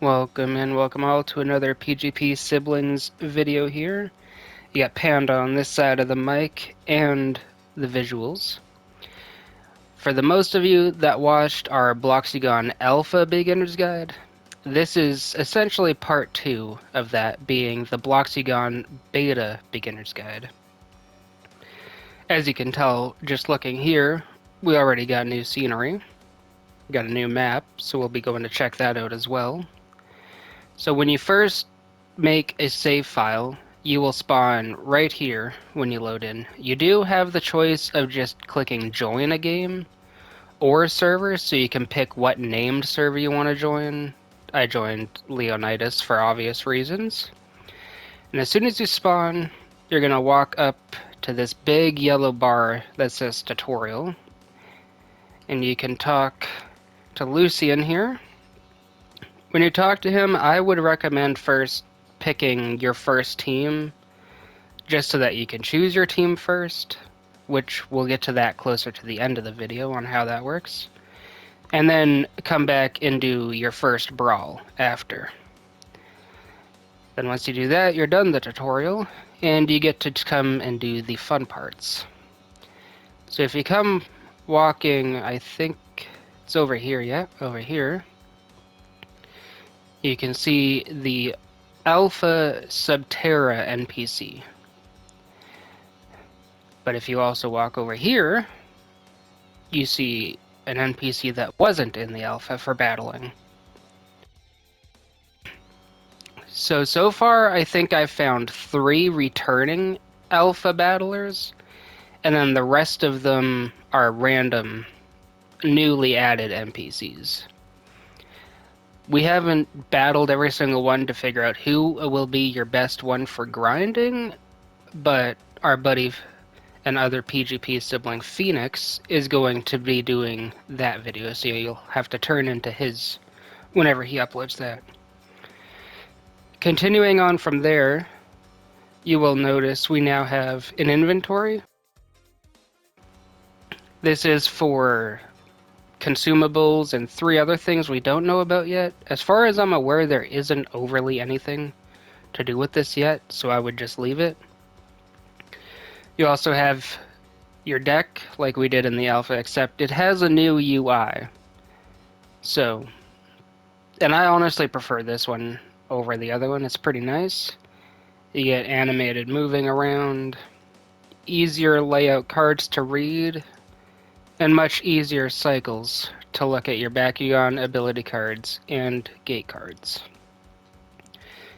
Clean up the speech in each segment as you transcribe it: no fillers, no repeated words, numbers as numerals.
Welcome all to another PGP Siblings video here. You got Panda on this side of the mic and the visuals. For the most of you that watched our Bloxugan Alpha Beginner's Guide, this is essentially part 2 of that, being the Bloxugan Beta Beginner's Guide. As you can tell, just looking here, we already got new scenery. Got a new map, so we'll be going to check that out as well. So when you first make a save file, you will spawn right here when you load in. You do have the choice of just clicking join a game or a server, so you can pick what named server you want to join. I joined Leonidas for obvious reasons. And as soon as you spawn, you're going to walk up to this big yellow bar that says tutorial. And you can talk to Lucian here. When you talk to him, I would recommend first picking your first team, just so that you can choose your team first, which we'll get to that closer to the end of the video on how that works. And then come back and do your first brawl after. Then once you do that, you're done the tutorial, and you get to come and do the fun parts. So if you come walking, I think it's over here, yeah, over here. You can see the Alpha Subterra NPC. But if you also walk over here, you see an NPC that wasn't in the Alpha for battling. So far I think I've found 3 returning Alpha battlers, and then the rest of them are random, newly added NPCs. We haven't battled every single one to figure out who will be your best one for grinding, but our buddy and other PGP sibling Phoenix is going to be doing that video, so you'll have to turn into his whenever he uploads that. Continuing on from there, you will notice we now have an inventory. This is for consumables and 3 other things we don't know about yet. As far as I'm aware, there isn't overly anything to do with this yet, so I would just leave it. You also have your deck, like we did in the alpha, except it has a new UI. So, and I honestly prefer this one over the other one. It's pretty nice. You get animated moving around, easier layout cards to read, and much easier cycles to look at your Bakugan ability cards and gate cards.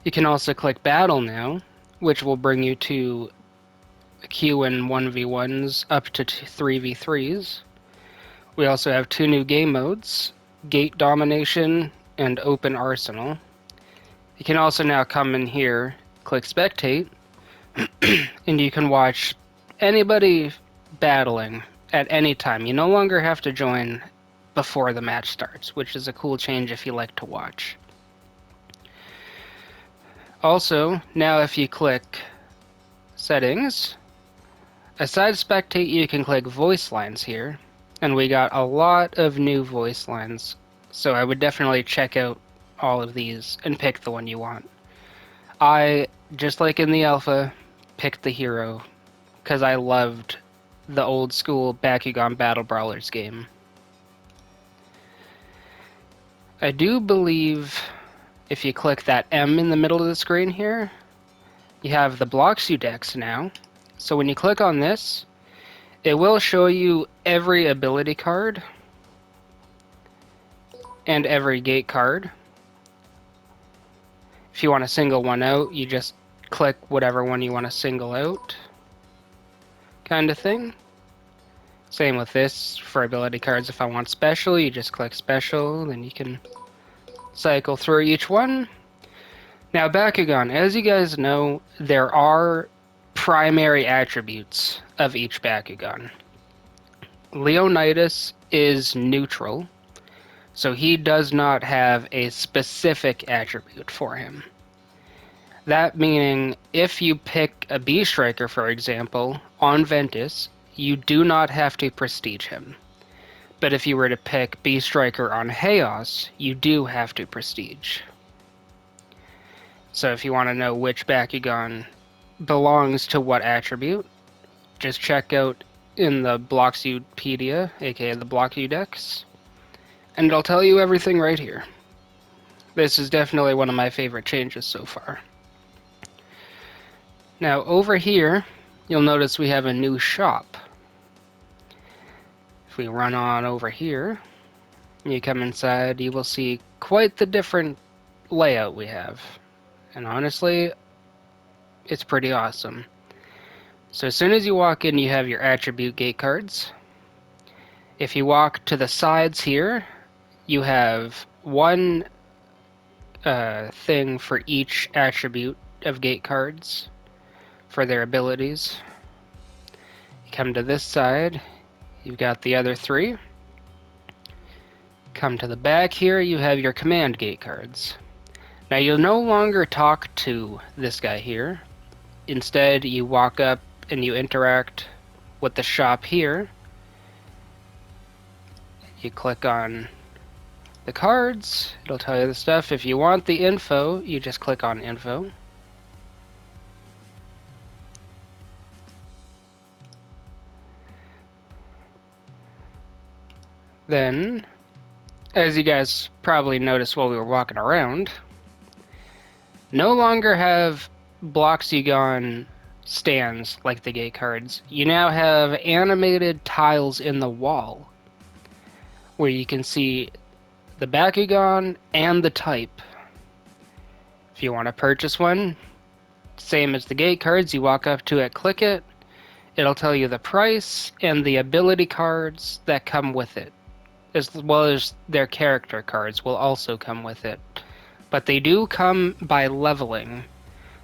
You can also click Battle now, which will bring you to Q and 1v1s up to 3v3s. We also have 2 new game modes, Gate Domination and Open Arsenal. You can also now come in here, click Spectate, and you can watch anybody battling at any time. You no longer have to join before the match starts, which is a cool change if you like to watch. Also, now if you click Settings, aside Spectate, you can click Voice Lines here, and we got a lot of new voice lines, so I would definitely check out all of these and pick the one you want. I, just like in the alpha, picked the hero, because I loved the old school Bakugan Battle Brawlers game. I do believe if you click that M in the middle of the screen here, you have the Bloxu decks now. So when you click on this, it will show you every ability card and every gate card. If you want to single one out, you just click whatever one you want to single out, kind of thing. Same with this for ability cards. If I want special, you just click special, then you can cycle through each one. Now Bakugan, as you guys know, there are primary attributes of each Bakugan. Leonidas is neutral, so he does not have a specific attribute for him. That meaning, if you pick a B-Striker, for example, on Ventus, you do not have to prestige him. But if you were to pick Bee Striker on Chaos, you do have to Prestige. So if you want to know which Bakugan belongs to what attribute, just check out in the Bloxupedia, aka the Bloxudex, and it'll tell you everything right here. This is definitely one of my favorite changes so far. Now over here, you'll notice we have a new shop. If we run on over here, you come inside, you will see quite the different layout we have. And honestly, it's pretty awesome. So as soon as you walk in, you have your attribute gate cards. If you walk to the sides here, you have one thing for each attribute of gate cards for their abilities. You come to this side, you've got the other three. Come to the back here, you have your command gate cards. Now you'll no longer talk to this guy here. Instead, you walk up and you interact with the shop here. You click on the cards, it'll tell you the stuff. If you want the info, you just click on info. Then, as you guys probably noticed while we were walking around, no longer have Bloxugan stands like the gate cards. You now have animated tiles in the wall where you can see the Bakugan and the type. If you want to purchase one, same as the gate cards, you walk up to it, click it, it'll tell you the price and the ability cards that come with it, as well as their character cards will also come with it. But they do come by leveling.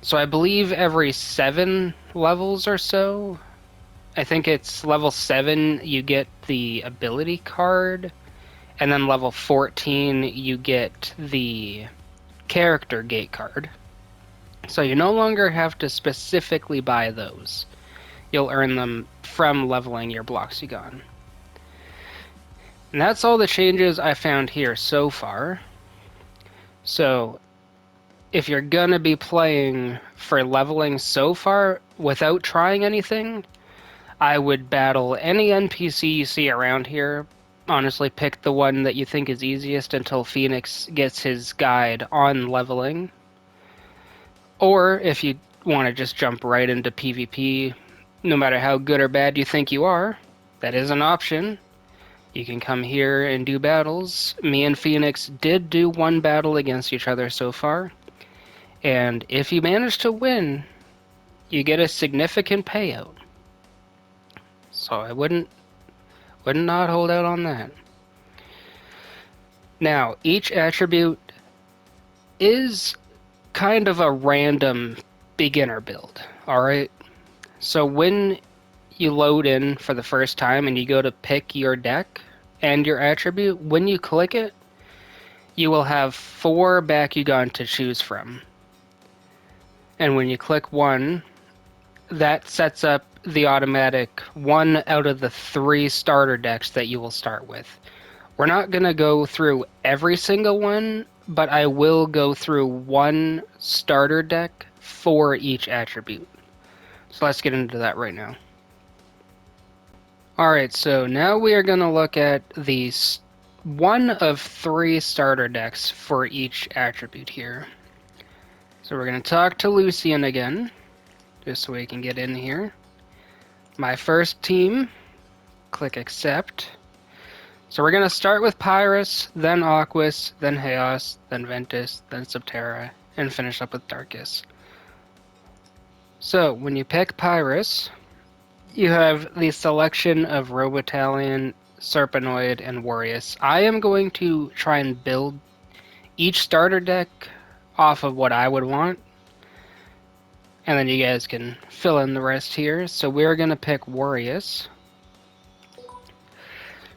So I believe every 7 levels or so, I think it's level 7 you get the ability card, and then level 14 you get the character gate card. So you no longer have to specifically buy those. You'll earn them from leveling your Bloxugan. And that's all the changes I found here so far. So if you're gonna be playing for leveling so far without trying anything, I would battle any NPC you see around here. Honestly, pick the one that you think is easiest until Phoenix gets his guide on leveling. Or if you want to just jump right into PvP, no matter how good or bad you think you are, that is an option. You can come here and do battles. Me and Phoenix did do one battle against each other so far. And if you manage to win, you get a significant payout. So I would not hold out on that. Now, each attribute is kind of a random beginner build, alright? So when you load in for the first time and you go to pick your deck and your attribute, when you click it, you will have 4 Bakugan to choose from. And when you click one, that sets up the automatic 1 out of the 3 starter decks that you will start with. We're not going to go through every single one, but I will go through 1 starter deck for each attribute. So let's get into that right now. Alright, so now we are going to look at the 1 of 3 starter decks for each attribute here. So we're going to talk to Lucian again, just so we can get in here. My first team, click accept. So we're going to start with Pyrus, then Aquas, then Chaos, then Ventus, then Subterra, and finish up with Darkus. So when you pick Pyrus, you have the selection of Robotalion, Serpenoid, and Warrius. I am going to try and build each starter deck off of what I would want, and then you guys can fill in the rest here. So we're going to pick Warrius.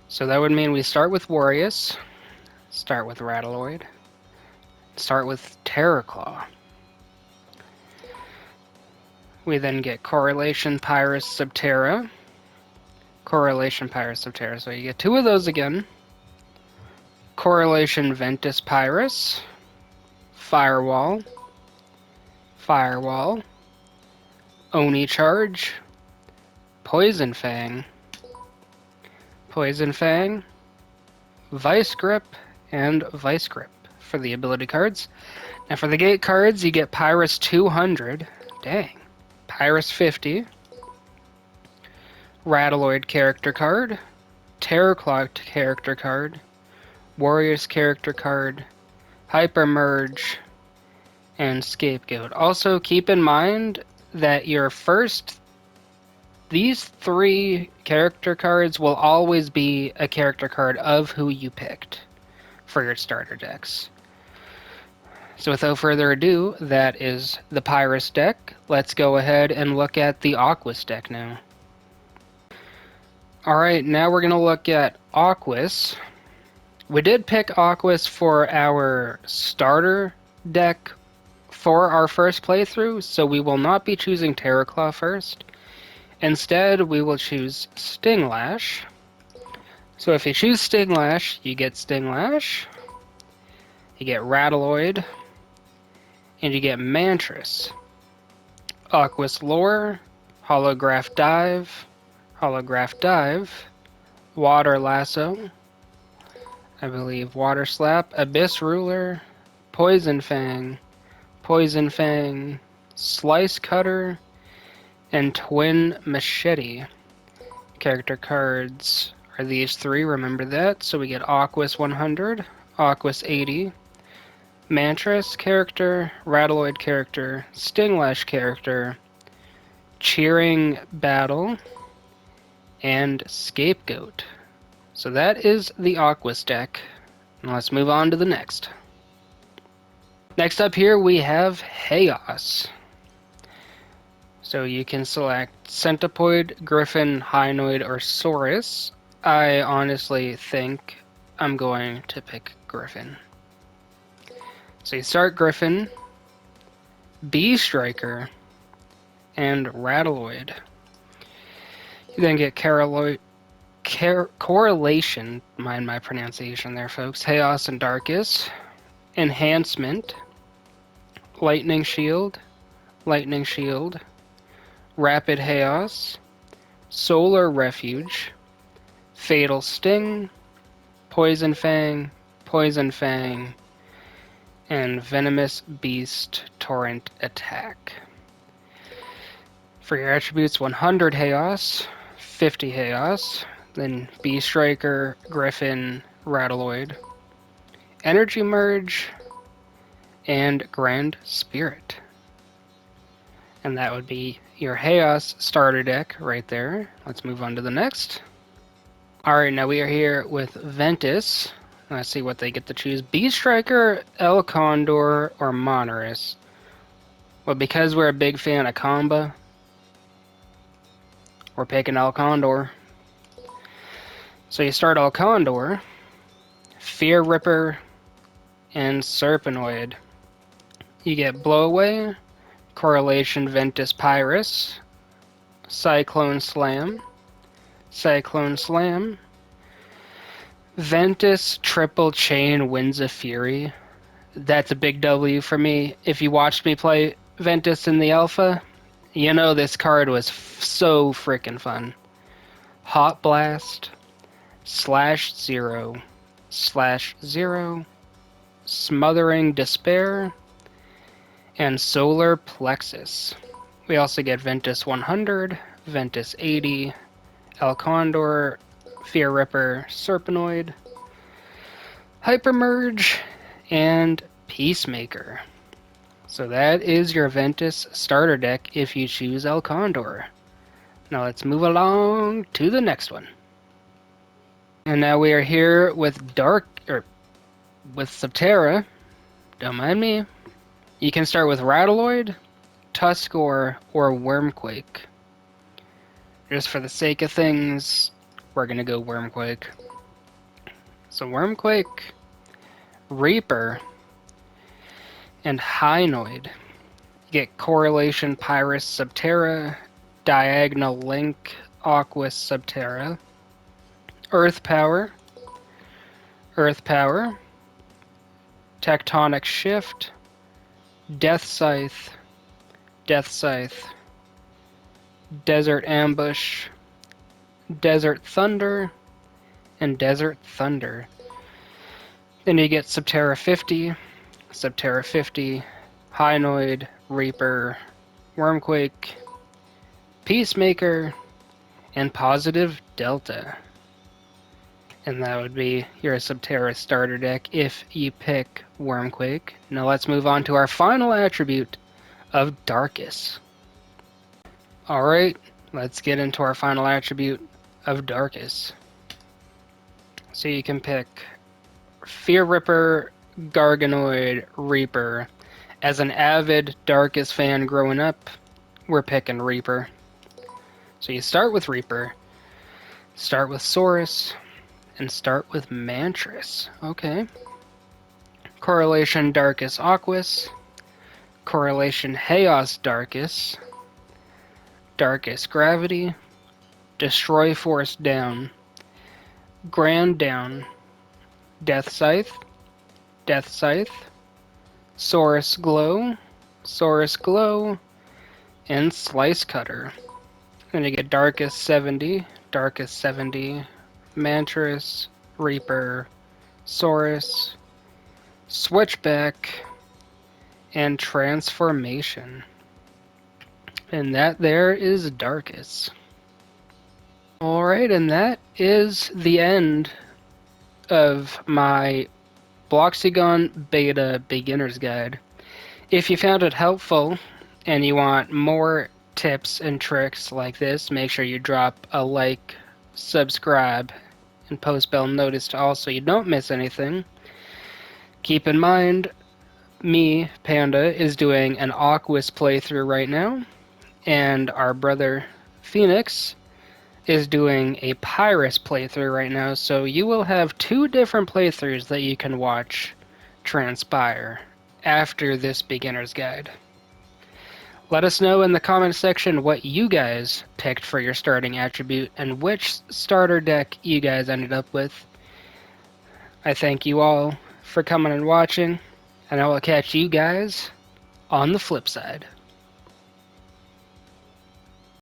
So that would mean we start with Warrius, start with Rattleoid, start with Terraclaw. We then get Correlation, Pyrus, Subterra, Correlation Pyrus of Terra. So you get 2 of those again. Correlation Ventus Pyrus. Firewall. Firewall. Oni Charge. Poison Fang. Poison Fang. Vice Grip. And Vice Grip for the ability cards. Now for the gate cards, you get Pyrus 200. Dang. Pyrus 50. Rattleoid character card. Terrorclocked character card. Warriors character card. Hyper Merge. And Scapegoat. Also keep in mind that these 3 character cards will always be a character card of who you picked for your starter decks. So without further ado, that is the Pyrus deck. Let's go ahead and look at the Aquas deck now. Alright, now we're going to look at Aquas. We did pick Aquas for our starter deck for our first playthrough, so we will not be choosing Terraclaw first. Instead, we will choose Stinglash. So if you choose Stinglash, you get Stinglash, you get Rattleoid, and you get Mantris. Aquas Lore, Holograph Dive, Water Lasso, I believe Water Slap, Abyss Ruler, Poison Fang, Slice Cutter, and Twin Machete. Character cards are these 3, remember that. So we get Aquas 100, Aquas 80, Mantris character, Rattleoid character, Stinglash character, Cheering Battle, and Scapegoat. So that is the Aquas deck. Now let's move on to the next. Next up here we have Chaos. So you can select Centipoid, Griffin, Hinoid, or Saurus. I honestly think I'm going to pick Griffin. So you start Griffin, Bee Striker, and Rattleoid. You then get Correlation, mind my pronunciation there folks, Chaos and Darkus, Enhancement, Lightning Shield, Rapid Chaos, Solar Refuge, Fatal Sting, Poison Fang, and Venomous Beast Torrent Attack. For your attributes, 100 Chaos, 50 Chaos, then Bee Striker, Griffin, Rattleoid, Energy Merge, and Grand Spirit. And that would be your Chaos starter deck right there. Let's move on to the next. Alright, now we are here with Ventus. Let's see what they get to choose. Bee Striker, El Condor, or Monorus. Well, because we're a big fan of Comba, we're picking El Condor. So you start El Condor, Fear Ripper, and Serpenoid. You get Blowaway, Correlation Ventus Pyrus, Cyclone Slam, Ventus Triple Chain Winds of Fury. That's a big W for me. If you watched me play Ventus in the alpha, you know this card was so freaking fun. Hot Blast, /0, Smothering Despair, and Solar Plexus. We also get Ventus 100, Ventus 80, El Condor, Fear Ripper, Serpenoid, Hypermerge, and Peacemaker. So that is your Ventus starter deck if you choose El Condor. Now let's move along to the next one. And now we are here with with Subterra. Don't mind me. You can start with Rattleoid, Tuskor, or Wormquake. Just for the sake of things, we're gonna go Wormquake. So Wormquake, Reaper, and Hinoid. You get Correlation Pyrus Subterra, Diagonal Link, Aqua Subterra, Earth Power, Tectonic Shift, Death Scythe, Desert Ambush, Desert Thunder, and Desert Thunder. Then you get Subterra 50, Hinoid, Reaper, Wormquake, Peacemaker, and Positive Delta. And that would be your Subterra starter deck if you pick Wormquake. Now let's move on to our final attribute of Darkus. Alright, let's get into our final attribute of Darkus. So you can pick Fear Ripper, Garganoid, Reaper. As an avid Darkus fan growing up, we're picking Reaper. So you start with Reaper, start with Saurus, and start with Mantris. Okay. Correlation Darkus Aquas, Correlation Chaos Darkus, Darkus Gravity, Destroy Force down, Grand down, Death Scythe, Saurus Glow, and Slice Cutter. Then you get Darkus 70, Mantris, Reaper, Saurus, Switchback, and Transformation. And that there is Darkus. Alright, and that is the end of my Bloxugan Beta Beginner's Guide. If you found it helpful and you want more tips and tricks like this, make sure you drop a like, subscribe, and post bell notice so you don't miss anything. Keep in mind, me, Panda, is doing an Aquas playthrough right now, and our brother Phoenix is doing a Pyrus playthrough right now, so you will have two different playthroughs that you can watch transpire after this beginner's guide. Let us know in the comment section what you guys picked for your starting attribute and which starter deck you guys ended up with. I thank you all for coming and watching, and I will catch you guys on the flip side.